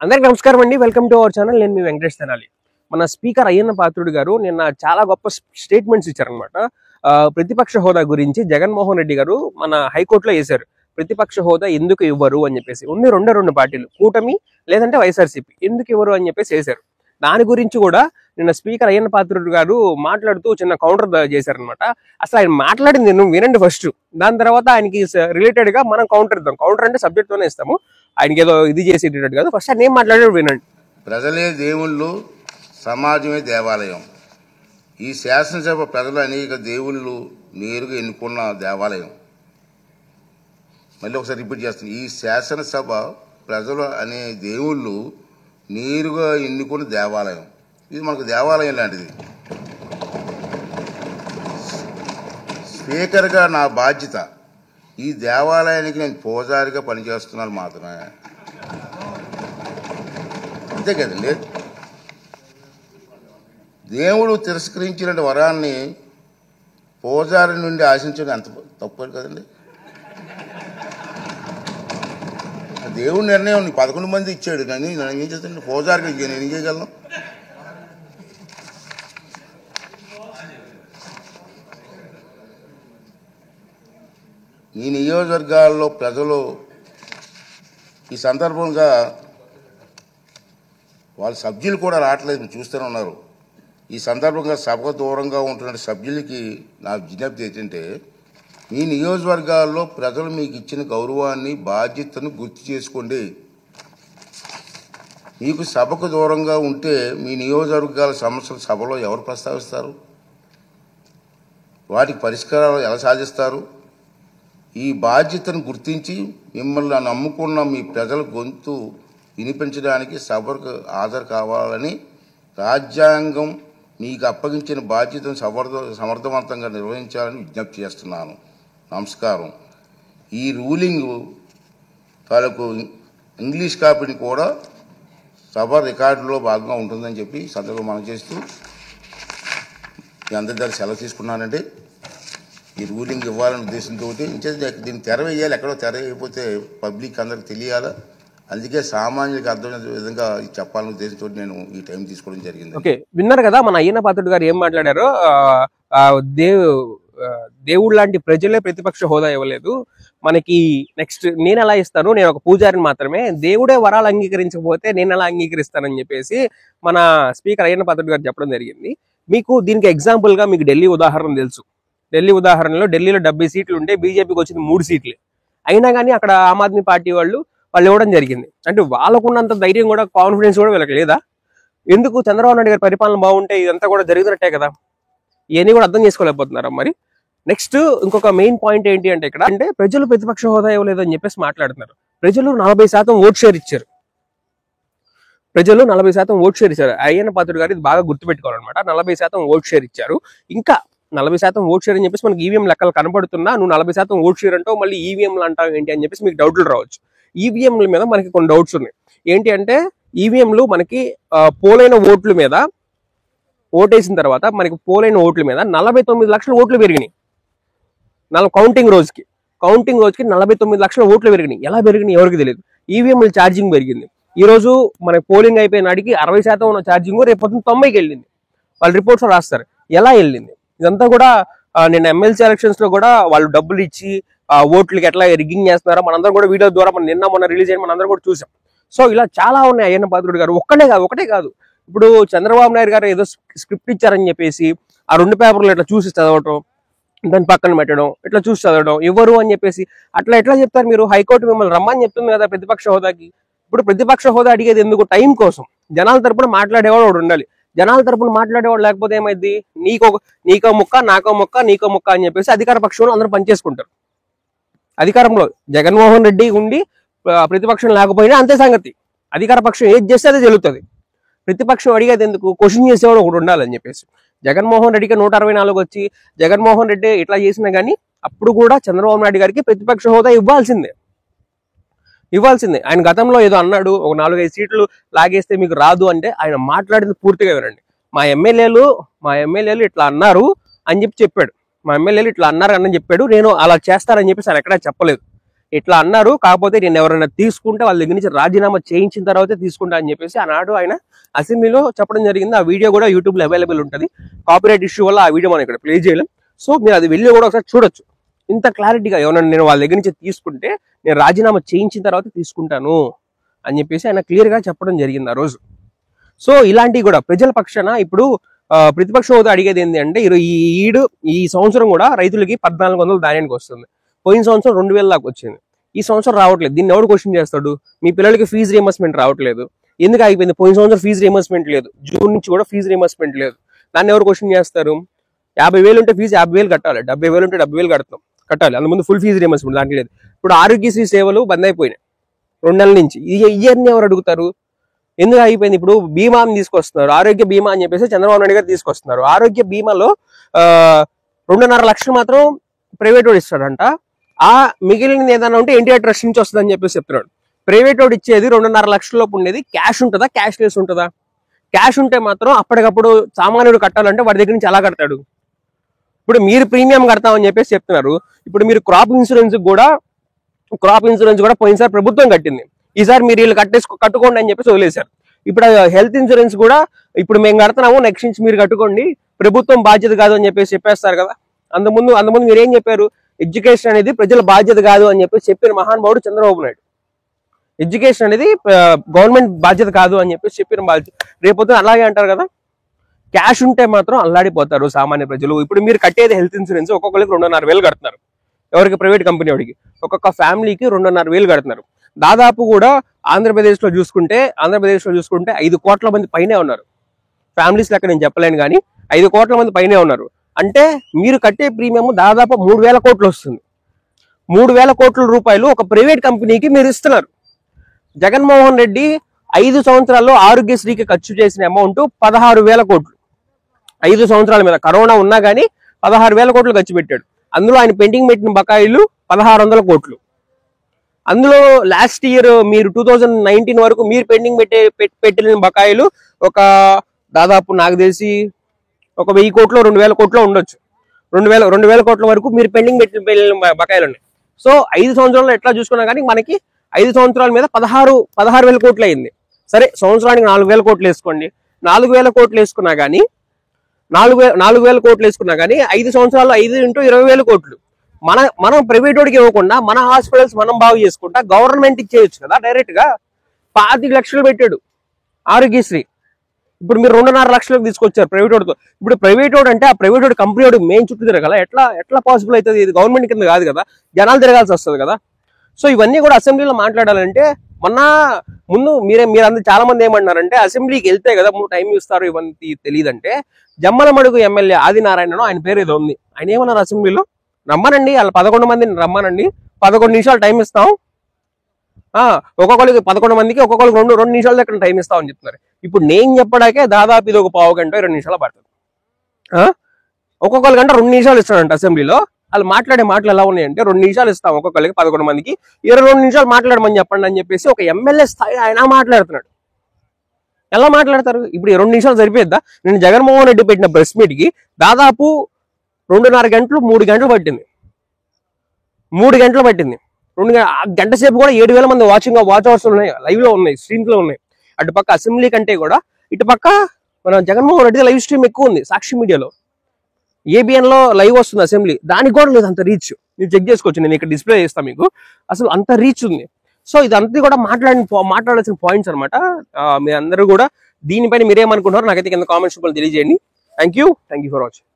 అందరికి నమస్కారం అండి. Welcome to our channel. నేను మీ వెంకటేష్ తెనాలి. మన స్పీకర్ అయ్యన్న పాత్రుడు గారు నిన్న చాలా గొప్ప స్టేట్మెంట్స్ ఇచ్చారనమాట. ప్రతిపక్ష హోదా గురించి జగన్మోహన్ రెడ్డి గారు మన హైకోర్టులో వేశారు. ప్రతిపక్ష హోదా ఎందుకు ఇవ్వరు అని చెప్పేసి. ఉంది రెండు పార్టీలు, కూటమి లేదంటే వైఎస్ఆర్సీపీ, ఎందుకు ఇవ్వరు అని చెప్పేసి వేశారు. దాని గురించి కూడా నిన్న స్పీకర్ అయ్యన్న పాత్రుడు గారు మాట్లాడుతూ చిన్న కౌంటర్ చేశారనమాట. అసలు ఆయన మాట్లాడింది వినండి ఫస్ట్. దాని తర్వాత ఆయనకి రిలేటెడ్ గా మనం కౌంటర్ ఇద్దాం. కౌంటర్ అంటే సబ్జెక్ట్ తోనే ఇస్తాము, ఆయనకి ఏదో ఇది చేసేటట్టు కాదు. ఫస్ట్ ఆయన ఏం మాట్లాడాడు వినండి. ప్రజలే దేవుళ్ళు, సమాజమే దేవాలయం. ఈ శాసనసభ ప్రజలు అనేక దేవుళ్ళు నేరుగా ఎన్నుకున్న దేవాలయం. మళ్ళీ ఒకసారి రిపీట్ చేస్తాను. ఈ శాసనసభ ప్రజలు అనే దేవుళ్ళు నేరుగా ఎన్నుకున్న దేవాలయం. ఇది మనకు దేవాలయం లాంటిది. స్పీకర్గా నా బాధ్యత ఈ దేవాలయానికి నేను పూజారిగా పనిచేస్తున్నాను మాత్రమే. అంతే కదండి. దేవుడు తిరస్కరించిన వరాన్ని పూజారి నుండి ఆశించడం ఎంత తప్పు కదండి. దేవుడి నిర్ణయం 11 మంది ఇచ్చాడు, కానీ నేను ఏం చేస్తాను? పూజారికి నేను ఏం చేయగలను? ఈ నియోజకవర్గాల్లో ప్రజలు ఈ సందర్భంగా వాళ్ళ సభ్యులు కూడా రావట్లేదు, మీరు చూస్తూనే ఉన్నారు. ఈ సందర్భంగా సభకు దూరంగా ఉంటున్న సభ్యులకి నా విజ్ఞప్తి ఏంటంటే, మీ నియోజకవర్గాల్లో ప్రజలు మీకు ఇచ్చిన గౌరవాన్ని, బాధ్యతను గుర్తు చేసుకోండి. మీకు సభకు దూరంగా ఉంటే మీ నియోజకవర్గాల సమస్యలు సభలో ఎవరు ప్రస్తావిస్తారు? వాటికి పరిష్కారాలు ఎలా సాధిస్తారు? ఈ బాధ్యతను గుర్తించి మిమ్మల్ని నమ్ముకున్న మీ ప్రజల గొంతు వినిపించడానికి సభకు హాజరు కావాలని, రాజ్యాంగం మీకు అప్పగించిన బాధ్యతను సమర్థవంతంగా నిర్వహించాలని విజ్ఞప్తి చేస్తున్నాను. నమస్కారం. ఈ రూలింగ్ తాలూకు ఇంగ్లీష్ కాపీని కూడా సభ రికార్డులో భాగంగా ఉంటుందని చెప్పి సందర్భంగా మనం చేస్తూ మీ అందరి దగ్గర సెలవు తీసుకున్నానండి. ఈ రూలింగ్ ఇవ్వాలనే ఉద్దేశంతో దీన్ని తెర వేయాలి. ఎక్కడో తెర వేయకపోతే పబ్లిక్ అందరికి తెలియాలా, అందుకే సామాన్యులకు అర్థమైన విధంగా చెప్పాలనే ఉద్దేశంతో నేను ఈ టైం తీసుకోవడం జరిగింది. ఓకే, విన్నారు కదా మన అయ్యన్న పాత్రుడు గారు ఏం మాట్లాడారో. దేవుడు లాంటి ప్రజలే ప్రతిపక్ష హోదా ఇవ్వలేదు మనకి. నెక్స్ట్ నేను ఎలా ఇస్తాను, నేను ఒక పూజారిని మాత్రమే, దేవుడే వరాలు అంగీకరించకపోతే నేను ఎలా అంగీకరిస్తానని చెప్పేసి మన స్పీకర్ అయ్యన్న పాత్రుడు గారు చెప్పడం జరిగింది. మీకు దీనికి ఎగ్జాంపుల్ గా మీకు ఢిల్లీ ఉదాహరణ తెలుసు. ఢిల్లీ ఉదాహరణలో ఢిల్లీలో 70 సీట్లు ఉంటే బీజేపీకి వచ్చింది 3 సీట్లే. అయినా కానీ అక్కడ ఆమ్ ఆద్మీ పార్టీ వాళ్ళు ఇవ్వడం జరిగింది. అంటే వాళ్ళకున్నంత ధైర్యం కూడా, కాన్ఫిడెన్స్ కూడా వీళ్ళకి లేదా? ఎందుకు? చంద్రబాబు నాయుడు గారి పరిపాలన బాగుంటే ఇదంతా కూడా జరుగుతున్నట్టే కదా. ఇవన్నీ కూడా అర్థం చేసుకోలేకపోతున్నారా మరి? నెక్స్ట్ ఇంకొక మెయిన్ పాయింట్ ఏంటి అంటే, ఇక్కడ అంటే ప్రజలు ప్రతిపక్ష హోదా ఇవ్వలేదు అని చెప్పేసి మాట్లాడుతున్నారు. ప్రజలు 40% ఓట్ షేర్ ఇచ్చారు. ప్రజలు 40% ఓట్ షేర్ ఇచ్చారు. అయ్యన్న పాత్రుడు గారు ఇది బాగా గుర్తుపెట్టుకోవాలన్నమాట. 40% ఓట్ షేర్ ఇచ్చారు. ఇంకా 40% ఓట్ షేర్ అని చెప్పేసి మనకి ఈవీఎం లెక్కలు కనపడుతున్నా, నువ్వు 40% ఓట్ షేర్ అంటావు, మళ్ళీ ఈవీఎంలు అంటావు ఏంటి అని చెప్పేసి మీకు డౌట్లు రావచ్చు. ఈవీఎంల మీద మనకి కొన్ని డౌట్స్ ఉన్నాయి. ఏంటి అంటే, ఈవీఎంలు మనకి పోలైన ఓట్ల మీద, ఓటేసిన తర్వాత మనకి పోలైన ఓట్ల మీద 49 లక్షల ఓట్లు పెరిగినాయి. కౌంటింగ్ రోజుకి 49 లక్షల ఓట్లు పెరిగినాయి. ఎలా పెరిగినాయి ఎవరికి తెలియదు. ఈవీఎంల ఛార్జింగ్ పెరిగింది. ఈ రోజు మనకి పోలింగ్ అయిపోయిన నాటికి 60% ఉన్న ఛార్జింగ్ రేపు పొద్దున్న 90కి వెళ్ళింది. వాళ్ళు రిపోర్ట్స్ రాస్తారు ఎలా వెళ్ళింది. ఇదంతా కూడా నిన్న ఎమ్మెల్సీ ఎలక్షన్స్ లో కూడా వాళ్ళు డబ్బులు ఇచ్చి ఓట్లకి ఎట్లా రిగ్గింగ్ చేస్తున్నారో మనందరం కూడా వీడియో ద్వారా మొన్న రిలీజ్ అయిన మనందరం కూడా చూసాం. సో ఇలా చాలా ఉన్నాయి. అయ్యన్న పాత్రుడు గారు ఒకటే కాదు. ఇప్పుడు చంద్రబాబు నాయుడు గారు ఏదో స్క్రిప్ట్ ఇచ్చారని చెప్పేసి ఆ 2 పేపర్లు ఇట్లా చూసి చదవటం, దాన్ని పక్కన పెట్టడం, ఇట్లా చూసి చదవడం, ఎవరు అని చెప్పేసి అట్లా ఎట్లా చెప్తారు మీరు? హైకోర్టు మిమ్మల్ని రమ్మని చెప్తుంది కదా ప్రతిపక్ష హోదాకి. ఇప్పుడు ప్రతిపక్ష హోదా అడిగేది ఎందుకు? టైం కోసం. జనాల తరపున మాట్లాడేవాడు ఒకడు ఉండాలి. జనాల తరపున మాట్లాడేవాడు లేకపోతే ఏమైంది? నీకో ముక్క, నాకో ముక్క అని చెప్పేసి అధికార పక్షంలో అందరూ పనిచేసుకుంటారు. అధికారంలో జగన్మోహన్ రెడ్డి ఉండి ప్రతిపక్షం లేకపోయినా అంతే సంగతి. అధికార పక్షం ఏది చేస్తే అదే చెల్లుతుంది. ప్రతిపక్షం అడిగేది ఎందుకు? క్వశ్చన్ చేసేవాడు ఒకటి ఉండాలని చెప్పేసి. జగన్మోహన్ రెడ్డికి 164 వచ్చి జగన్మోహన్ రెడ్డి ఇట్లా చేసినా కానీ అప్పుడు కూడా చంద్రబాబు నాయుడు గారికి ప్రతిపక్ష హోదా ఇవ్వాల్సిందే. ఆయన గతంలో ఏదో అన్నాడు, ఒక 4-5 సీట్లు లాగేస్తే మీకు రాదు అంటే, ఆయన మాట్లాడింది పూర్తిగా వినండి. మా ఎమ్మెల్యేలు ఇట్లా అన్నారు అని చెప్పాడు. మా ఎమ్మెల్యేలు ఇట్లా అన్నారు అని చెప్పాడు. నేను అలా చేస్తానని చెప్పేసి ఆయన ఎక్కడా చెప్పలేదు. ఇట్లా అన్నారు, కాకపోతే నేను ఎవరైనా తీసుకుంటే వాళ్ళ దగ్గర నుంచి రాజీనామా చేయించిన తర్వాతే తీసుకుంటా అని చెప్పేసి ఆనాడు ఆయన అసెంబ్లీలో చెప్పడం జరిగింది. ఆ వీడియో కూడా యూట్యూబ్ లో అవైలబుల్ ఉంటుంది. కాపీరైట్ ఇష్యూ వల్ల ఆ వీడియో మనం ఇక్కడ ప్లే చేయలేం. సో మీరు అది వెళ్ళి కూడా ఒకసారి చూడొచ్చు. ఇంత క్లారిటీగా ఏమన్నా నేను వాళ్ళ దగ్గర నుంచి తీసుకుంటే నేను రాజీనామా చేయించిన తర్వాత తీసుకుంటాను అని చెప్పేసి ఆయన క్లియర్ గా చెప్పడం జరిగింది ఆ రోజు. సో ఇలాంటివి కూడా ప్రజల పక్షాన ఇప్పుడు ప్రతిపక్ష హోదా అడిగేది ఏంటి అంటే ఈ సంవత్సరం కూడా రైతులకి 1400 ధాన్యానికి వస్తుంది. పోయిన సంవత్సరం 2000 దాకా వచ్చింది. ఈ సంవత్సరం రావట్లేదు. దీన్ని ఎవరు క్వశ్చన్ చేస్తాడు? మీ పిల్లలకి ఫీజు రీఎంబర్స్మెంట్ రావట్లేదు, ఎందుకు ఆగిపోయింది? పోయిన సంవత్సరం ఫీజు రీఎంబర్స్మెంట్ లేదు, జూన్ నుంచి కూడా ఫీజు రీఎంబర్స్మెంట్ లేదు. దాన్ని ఎవరు క్వశ్చన్ చేస్తారు? 50,000 ఉంటే ఫీజు 50,000 కట్టాలి, 70,000 ఉంటే 70,000 కట్టాలి. అందుముందు ఫుల్ ఫీజు రీఎంబర్స్మెంట్ దాంట్లో లేదు. ఇప్పుడు ఆరోగ్యశ్రీ సేవలు బంద్ అయిపోయినాయి 2 నెలల నుంచి. ఇవన్నీ ఎవరు అడుగుతారు? ఎందుకు అయిపోయింది? ఇప్పుడు బీమాని తీసుకొస్తున్నారు, ఆరోగ్య బీమా అని చెప్పేసి చంద్రబాబు నాయుడు గారు తీసుకొస్తున్నారు. ఆరోగ్య బీమాలో 2.5 లక్షలు మాత్రం ప్రైవేట్ వాడు ఇస్తాడంట. ఆ మిగిలిన ఏదైనా ఉంటే ఎన్టీఆర్ ట్రస్ట్ నుంచి వస్తుందని చెప్పేసి చెప్తున్నాడు. ప్రైవేట్ వాడు ఇచ్చేది 2.5 లక్షల లోపు ఉండేది క్యాష్ ఉంటుందా, క్యాష్ లెస్ ఉంటుందా? క్యాష్ ఉంటే మాత్రం అప్పటికప్పుడు సామాన్యుడు కట్టాలంటే వాడి దగ్గర నుంచి ఎలా కడతాడు? ఇప్పుడు మీరు ప్రీమియం కడతామని చెప్పేసి చెప్తున్నారు. ఇప్పుడు మీరు క్రాప్ ఇన్సూరెన్స్ కూడా పోయినసారి ప్రభుత్వం కట్టింది, ఈసారి మీరు వీళ్ళు కట్టుకోండి అని చెప్పేసి వదిలేశారు. ఇప్పుడు హెల్త్ ఇన్సూరెన్స్ కూడా ఇప్పుడు మేము కడుతున్నాము, నెక్స్ట్ నుంచి మీరు కట్టుకోండి, ప్రభుత్వం బాధ్యత కాదు అని చెప్పేసి చెప్పేస్తారు కదా. అంతకుముందు మీరు ఏం చెప్పారు? ఎడ్యుకేషన్ అనేది ప్రజల బాధ్యత కాదు అని చెప్పేసి చెప్పిన మహానుభావుడు చంద్రబాబు నాయుడు. ఎడ్యుకేషన్ అనేది గవర్నమెంట్ బాధ్యత కాదు అని చెప్పేసి చెప్పిన బాధ్యత. రేపొద్దు అలాగే అంటారు కదా. క్యాష్ ఉంటే మాత్రం అల్లాడిపోతారు సామాన్య ప్రజలు. ఇప్పుడు మీరు కట్టేది హెల్త్ ఇన్సూరెన్స్ ఒక్కొక్కరికి 2,500 కడుతున్నారు. ఎవరికి? ప్రైవేట్ కంపెనీ వాడికి. ఒక్కొక్క ఫ్యామిలీకి 2,500 కడుతున్నారు. దాదాపు కూడా ఆంధ్రప్రదేశ్ లో చూసుకుంటే 5 కోట్ల మంది పైనే ఉన్నారు. ఫ్యామిలీస్ లెక్క నేను చెప్పలేను కానీ 5 కోట్ల మంది పైనే ఉన్నారు. అంటే మీరు కట్టే ప్రీమియం దాదాపు 3,000 కోట్లు వస్తుంది. 3,000 కోట్ల రూపాయలు ఒక ప్రైవేట్ కంపెనీకి మీరు ఇస్తున్నారు. జగన్మోహన్ రెడ్డి 5 సంవత్సరాల్లో ఆరోగ్యశ్రీకి ఖర్చు చేసిన అమౌంట్ 16,000 కోట్లు. 5 సంవత్సరాల మీద కరోనా ఉన్నా కానీ 16,000 కోట్లు ఖర్చు పెట్టాడు. అందులో ఆయన పెండింగ్ పెట్టిన బకాయిలు 1,600 కోట్లు. అందులో లాస్ట్ ఇయర్ మీరు 2019 వరకు మీరు పెండింగ్ పెట్టిన బకాయిలు ఒక దాదాపు నాకు తెలిసి ఒక 1000 కోట్లు 2,000 కోట్లు ఉండొచ్చు. 2,000 కోట్ల వరకు మీరు పెండింగ్ పెట్టిన బకాయిలు ఉన్నాయి. సో 5 సంవత్సరాల్లో ఎట్లా చూసుకున్నా కానీ మనకి 5 సంవత్సరాల మీద 16,000 కోట్లు అయింది. సరే సంవత్సరానికి 4,000 కోట్లు వేసుకోండి. 4,000 కోట్లు వేసుకున్నా కానీ 4,000 కోట్లు వేసుకున్నా కానీ 5 సంవత్సరాలు 5 × 20,000 కోట్లు మనం ప్రైవేట్ వాడికి ఇవ్వకుండా మన హాస్పిటల్స్ మనం బాగు చేసుకుంటా గవర్నమెంట్ ఇచ్చేయచ్చు కదా డైరెక్ట్ గా. 25 లక్షలు పెట్టాడు ఆరోగ్యశ్రీ. ఇప్పుడు మీరు 2.5 లక్షలకు తీసుకొచ్చారు ప్రైవేట్ వాడితో. ఇప్పుడు ప్రైవేట్ వాడు అంటే ఆ ప్రైవేట్ వాడు కంపెనీ వాడు మెయిన్ చుట్టూ తిరగాల, ఎట్లా పాసిబుల్ అవుతుంది? ఇది గవర్నమెంట్ కింద కాదు కదా, జనాలు తిరగాల్సి వస్తుంది కదా. సో ఇవన్నీ కూడా అసెంబ్లీలో మాట్లాడాలంటే ముందు మీరందరూ చాలా మంది ఏమంటున్నారంటే అసెంబ్లీకి వెళ్తే కదా టైం ఇస్తారు, ఇవన్నీ తెలియదంటే జమ్మలమడుగు ఎమ్మెల్యే ఆదినారాయణను ఆయన పేరు ఏదో ఉంది, ఆయన ఏమన్నారు అసెంబ్లీలో? రమ్మనండి, వాళ్ళ 11 మందిని రమ్మనండి, 11 నిమిషాలు టైం ఇస్తాం, ఒక్కొక్కరికి 11 మందికి ఒక్కొక్కరికి 2 నిమిషాల దగ్గర టైం ఇస్తాం అని చెప్తున్నారు. ఇప్పుడు నేను చెప్పడాకే దాదాపు ఇది ఒక 15 గంట 20 నిమిషాలు పడుతుంది. ఒక్కొక్కరి గంట 2 నిమిషాలు ఇస్తాడంట అసెంబ్లీలో. వాళ్ళు మాట్లాడే మాటలు ఎలా ఉన్నాయంటే 2 నిమిషాలు ఇస్తాం ఒక్కొక్కరికి 11 మందికి, 22 నిమిషాలు మాట్లాడమని చెప్పండి అని చెప్పేసి ఒక ఎమ్మెల్యే స్థాయి ఆయన మాట్లాడుతున్నాడు. ఎలా మాట్లాడతారు? ఇప్పుడు 2 నిమిషాలు సరిపోద్దా? నేను జగన్మోహన్ రెడ్డి పెట్టిన ప్రెస్ మీట్ కి దాదాపు 2.5 గంటలు 3 గంటలు పట్టింది. 3 గంటలు పట్టింది. గంట సేపు కూడా 7,000 మంది వాచ్ అవర్స్ ఉన్నాయి, లైవ్ లో ఉన్నాయి, స్ట్రీమ్స్ లో ఉన్నాయి. అటుపక్క అసెంబ్లీ కంటే కూడా ఇటుపక్క మన జగన్మోహన్ రెడ్డి లైవ్ స్ట్రీమ్ ఎక్కువ ఉంది. సాక్షి మీడియాలో ఏబిఎన్ లో లైవ్ వస్తుంది అసెంబ్లీ, దానికి కూడా లేదు అంత రీచ్. మీరు చెక్ చేసుకోవచ్చు, నేను ఇక్కడ డిస్ప్లే చేస్తాను మీకు, అసలు అంత రీచ్ ఉంది. సో ఇదంతా కూడా మాట్లాడాల్సిన పాయింట్స్ అనమాట. మీ అందరూ కూడా దీనిపైన మీరేమనుకుంటున్నారు నాకైతే కింద కామెంట్స్ తెలియజేయండి. Thank you for watching.